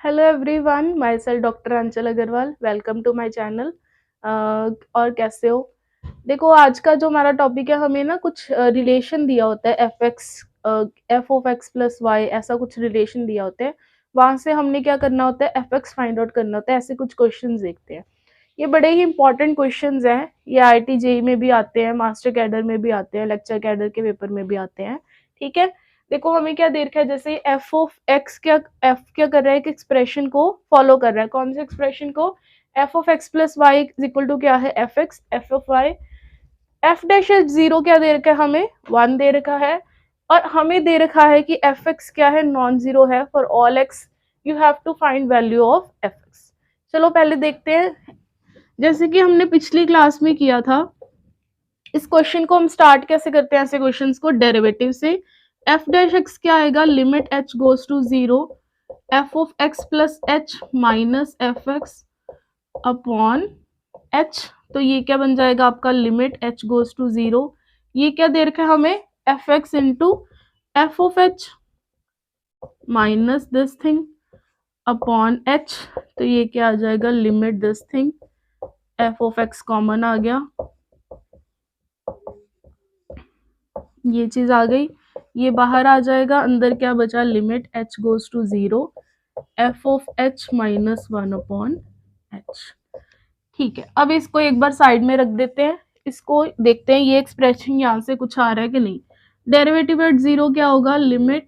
Hello everyone, myself doctor Anchal Agrawal. Welcome to my channel. और कैसे हो? देखो, आज का जो हमारा टॉपिक है, हमें ना कुछ रिलेशन दिया होता है, F of x plus y, ऐसा कुछ रिलेशन दिया होता है। वहां से हमने क्या करना होता है, एफ एक्स फाइंड आउट करना होता है। ऐसे कुछ क्वेश्चंस देखते हैं। ये बड़े ही इंपॉर्टेंट क्वेश्चंस हैं। ये आईआईटी जेई में भी आते हैं, मास्टर कैडर में भी आते हैं, लेक्चर कैडर के पेपर में भी आते हैं। ठीक है। देखो, हमें क्या दे रखा है, जैसे एफ ऑफ एक्स क्या कर रहा है, एक एक्सप्रेशन को फॉलो कर रहा है। कौन से एक्सप्रेशन को? F of x plus y equal to क्या है, f x f of y. F dash zero क्या दे रखा है हमें, 1 दे रखा है। और हमें दे रखा है कि एफ एक्स क्या है, नॉन जीरो है। For all x you have to find value of f x. चलो पहले देखते हैं। जैसे कि हमने पिछली क्लास में किया था, इस क्वेश्चन को हम स्टार्ट कैसे करते हैं, ऐसे क्वेश्चंस को डेरिवेटिव से। एफ डैश एक्स क्या आएगा, limit H goes to zero, F of x plus H minus f x upon h. तो ये क्या बन जाएगा आपका, limit H goes to zero. ये क्या दे रखा है हमें, f x into f of H minus this thing upon h. तो ये क्या आ जाएगा, limit this thing, f of x common आ गया, ये चीज आ गई। ये बाहर आ जाएगा, अंदर क्या बचा, limit H goes to zero, F of H minus 1 upon h. ठीक है, अब इसको एक बार साइड में रख देते हैं। इसको देखते हैं ये एक्सप्रेशन यहाँ से कुछ आ रहा है कि नहीं। डेरिवेटिव एट जीरो क्या होगा, limit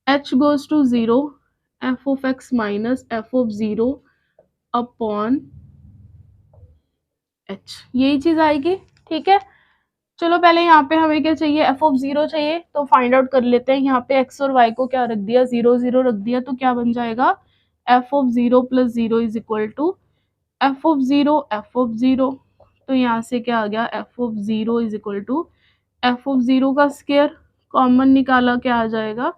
H goes to zero, F of x minus F of zero upon H, यही चीज आएगी। ठीक है। चलो पहले यहाँ पे हमें क्या चाहिए, एफ ऑफ जीरो चाहिए, तो फाइंड आउट कर लेते हैं। यहाँ पे एक्स और वाई को क्या रख दिया, जीरो जीरो रख दिया। तो क्या बन जाएगा, F of zero plus zero is equal to F of zero F of zero. तो यहाँ से क्या आ गया, F of zero is equal to F of zero का स्क्वायर, कॉमन निकाला क्या आ जाएगा।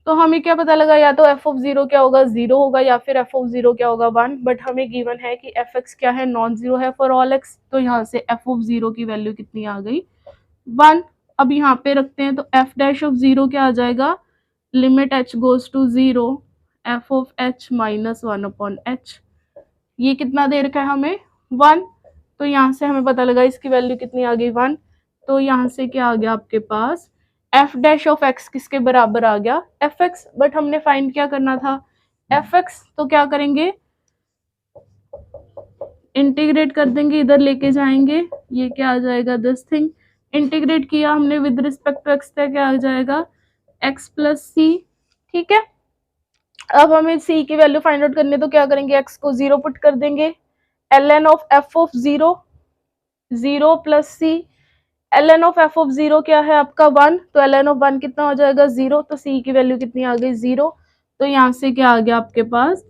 तो हमें क्या पता लगा, या तो एफ ऑफ जीरो क्या होगा, जीरो होगा, या फिर एफ ऑफ जीरो क्या होगा, 1। बट हमें गिवन है कि एफ एक्स क्या है, नॉन जीरो है फॉर ऑल एक्स। तो यहाँ से एफ ऑफ जीरो की वैल्यू कितनी आ गई, 1। अब यहाँ पे रखते हैं, तो एफ डैश ऑफ जीरो क्या आ जाएगा, limit H goes to zero, F of H minus 1 upon H. ये कितना दे रखा है हमें, 1। तो यहाँ से हमें पता लगा इसकी वैल्यू कितनी आ गई, 1। तो यहाँ से क्या आ गया आपके पास, एफ डैश ऑफ एक्स किसके बराबर आ गया, एफ एक्स। बट हमने फाइंड क्या करना था, एफ एक्स। तो क्या करेंगे, इंटीग्रेट कर देंगे, इधर लेके जाएंगे, ये क्या आ जाएगा, दिस थिंग। इंटीग्रेट किया हमने विद रिस्पेक्ट टू एक्स, क्या आ जाएगा, एक्स प्लस सी। ठीक है। अब हमें सी की वैल्यू फाइंड आउट करनी है, तो क्या करेंगे, एक्स को जीरो पुट कर देंगे, L N of F of zero, zero plus C. L N of F of zero क्या है आपका, 1। तो एल एन ऑफ 1 कितना हो जाएगा, 0। तो सी की वैल्यू कितनी आ गई, 0। तो यहाँ से क्या आ गया आपके पास,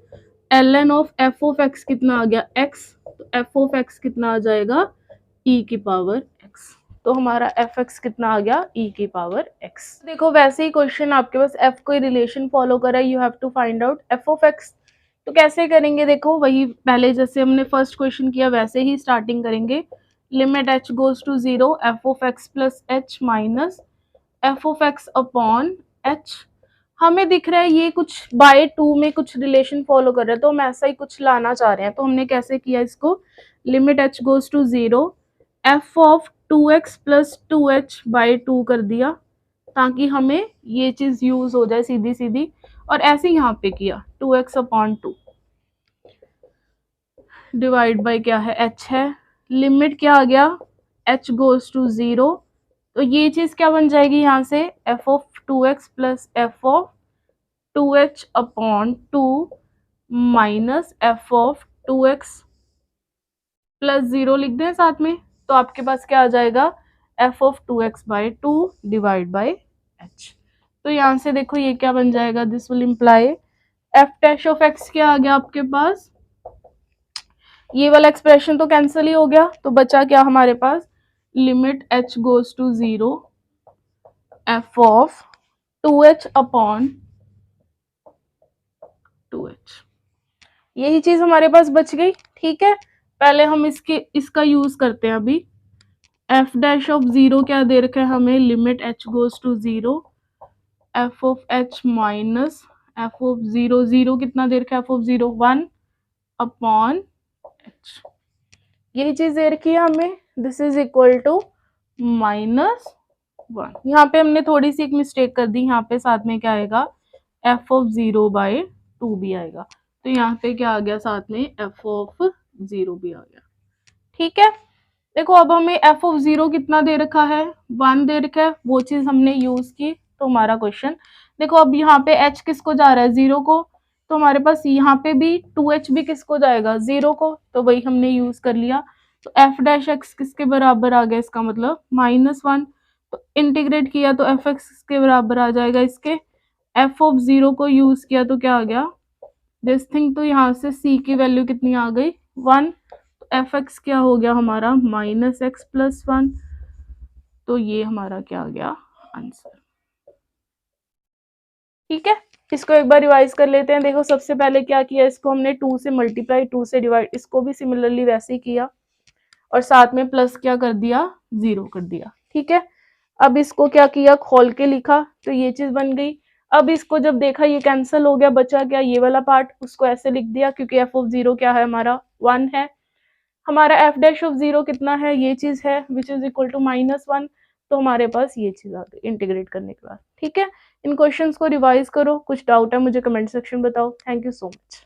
l N of F of x कितना आ गया, एक्स। तो एफ ऑफ एक्स कितना आ जाएगा, ई की पावर एक्स। तो हमारा एफ एक्स कितना आ गया, ई की पावर एक्स। देखो, वैसे ही क्वेश्चन आपके पास एफ कोई रिलेशन फॉलो कर रहा है, you have to find out F of X. तो कैसे करेंगे, देखो वही पहले जैसे हमने फर्स्ट क्वेश्चन किया वैसे ही स्टार्टिंग करेंगे। Limit H goes to zero, F of x plus H minus F of X upon H. हमें दिख रहा है ये कुछ बाय टू में कुछ रिलेशन फॉलो कर रहा है, तो हम ऐसा ही कुछ लाना चाह रहे हैं। तो हमने कैसे किया इसको, limit H goes to zero, F of two X plus two H by two कर दिया, ताकि हमें ये चीज यूज हो जाए सीधी सीधी। और ऐसे यहाँ पे किया, two X upon two divide by क्या है, एच है। लिमिट क्या आ गया, एच गोज टू जीरो। तो ये चीज क्या बन जाएगी यहाँ से, F of two X plus F of two H upon two minus F of two X plus zero लिख दें साथ में। तो आपके पास क्या आ जाएगा, F of two X by two divide by H. तो यहाँ से देखो ये क्या बन जाएगा, this will imply F dash of X क्या आ गया आपके पास, ये वाला एक्सप्रेशन तो कैंसिल ही हो गया। तो बचा क्या हमारे पास, limit H goes to zero, F of two H upon two h. यही चीज हमारे पास बच गई। ठीक है। पहले हम इसका यूज करते हैं अभी। एफ डैश ऑफ जीरो क्या दे रखा है हमें, limit H goes to zero, F of H minus F of zero, zero कितना दे रखा है, F of zero 1 upon H, यही चीज दे रखी है हमें, दिस इज इक्वल टू -1। यहाँ पे हमने थोड़ी सी एक मिस्टेक कर दी, यहाँ पे साथ में क्या आएगा, F of zero by two भी आएगा, तो यहाँ पे क्या आ गया, साथ में एफ ऑफ जीरो भी आ गया। ठीक है, देखो अब हमें एफ ऑफ जीरो कितना दे रखा है, 1 दे रखा है, वो चीज हमने यूज की, तो हमारा क्वेश्चन, देखो अब यहाँ पे एच किसको जा रहा है, जीरो को, तो हमारे पास यहाँ पे भी 2h भी किसको जाएगा, जीरो को, तो वही हमने यूज कर लिया। तो एफ डैश एक्स किसके बराबर आ गया, इसका मतलब -1, तो इंटीग्रेट किया तो एफ एक्स के बराबर आ जाएगा इसके, एफ ऑफ जीरो को यूज किया तो क्या आ गया दिस थिंग, तो यहाँ से c की वैल्यू कितनी आ गई 1, तो एफ एक्स क्या हो गया हमारा -x+1, तो ये हमारा क्या आ गया आंसर। ठीक है, इसको एक बार रिवाइज कर लेते हैं। देखो सबसे पहले क्या किया, इसको हमने 2 से मल्टीप्लाई, 2 से डिवाइड, इसको भी सिमिलरली वैसे ही किया और साथ में प्लस क्या कर दिया, 0 कर दिया। ठीक है, अब इसको क्या किया, खोल के लिखा, तो ये चीज बन गई। अब इसको जब देखा ये कैंसिल हो गया, बचा क्या ये वाला पार्ट, उसको ऐसे लिख दिया क्योंकि एफ ऑफ जीरो क्या है हमारा 1 है, हमारा एफ डैश ऑफ जीरो कितना है, ये चीज है विच इज इक्वल टू -1, तो हमारे पास ये चीज आ गई इंटीग्रेट करने के बाद। ठीक है, इन क्वेश्चंस को रिवाइज करो, कुछ डाउट है मुझे कमेंट सेक्शन बताओ। Thank you so much.